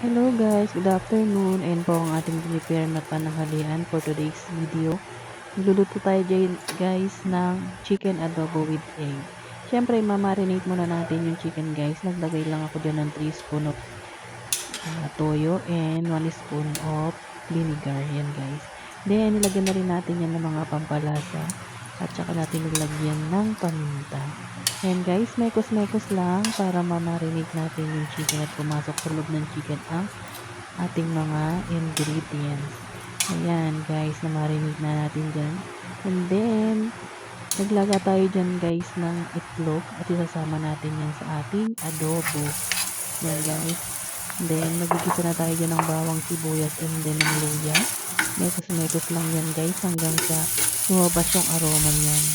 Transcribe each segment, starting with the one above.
Hello guys, good afternoon. Ayan po ang ating prepare na pananghalian for today's video. Magluluto tayo dyan guys ng chicken adobo with egg. Siyempre, mamarinate muna natin yung chicken guys. Naglagay lang ako dyan ng 3 spoon of toyo and 1 spoon of vinegar. Yan guys. Then, nilagyan na rin natin yan ng mga pampalasa. At saka natin nilagyan ng paminta. Ayan guys, mekos-mekos lang para mamarinate natin yung chicken at pumasok sa loob ng chicken ang ating mga ingredients. Ayan guys, na-marinate na natin dyan. And then, naglaga tayo dyan guys ng itlog at isasama natin yan sa ating adobo. Ayan guys. And then, magigisa na tayo dyan ng bawang sibuyas and then ng luya. Mekos-mekos lang yan guys hanggang sa lumabas yung aroma niyan.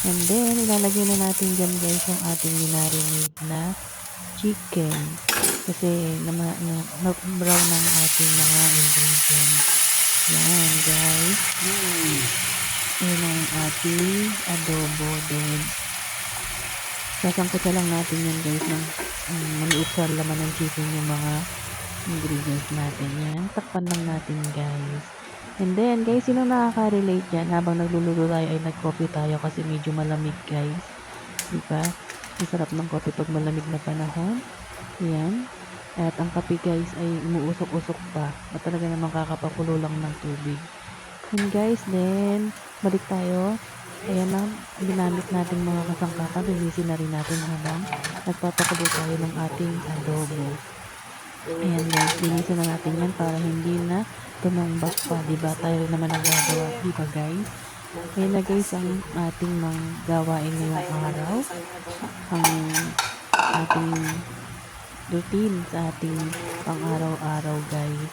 And then, ilalagay na natin dyan guys yung ating minarinate na chicken. Kasi na-brown ng ating mga ingredients. Yan guys. Ayan ang ating adobo din. Sasangkot na lang natin yan guys ng maliit sa laman ng chicken yung mga ingredients natin. Yan. Takpan lang natin guys. And then guys, sino nakaka-relate dyan? Habang nagluluto tayo ay nag-coffee tayo kasi medyo malamig guys. Diba? Ang sarap ng coffee pag malamig na panahon. Yan. At ang kape guys ay umuusok-usok pa. At talaga naman kakapakulo lang ng tubig. And guys, then, balik tayo. Ayan na, ginamit natin mga kasangkapan. Linisin na rin natin habang nagpapakulo tayo ng ating adobo. Ayan guys, linisin na natin yan para hindi na tumambak pa. Diba? Tayo rin naman ang gagawa. Diba guys? Ayan na guys ang ating mga gawain ngayong araw. Ang ating routine sa ating pang-araw-araw guys.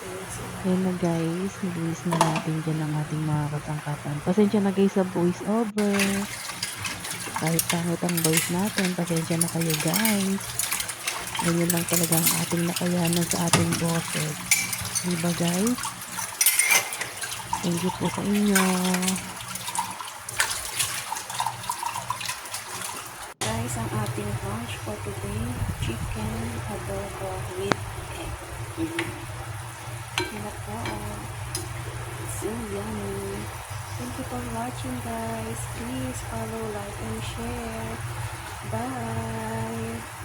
Ayan na guys, nilinis na natin dyan ang ating mga kasangkapan. Pasensya na guys sa voice over. Kahit pangit ang voice natin, pasensya na kayo guys. Ganyan lang talaga ang ating nakayanan sa ating boses. Diba guys? Thank you po sa inyo. Guys, ang ating lunch for today, chicken adobo with egg. Yan po. So yummy. Thank you for watching guys. Please follow, like, and share. Bye!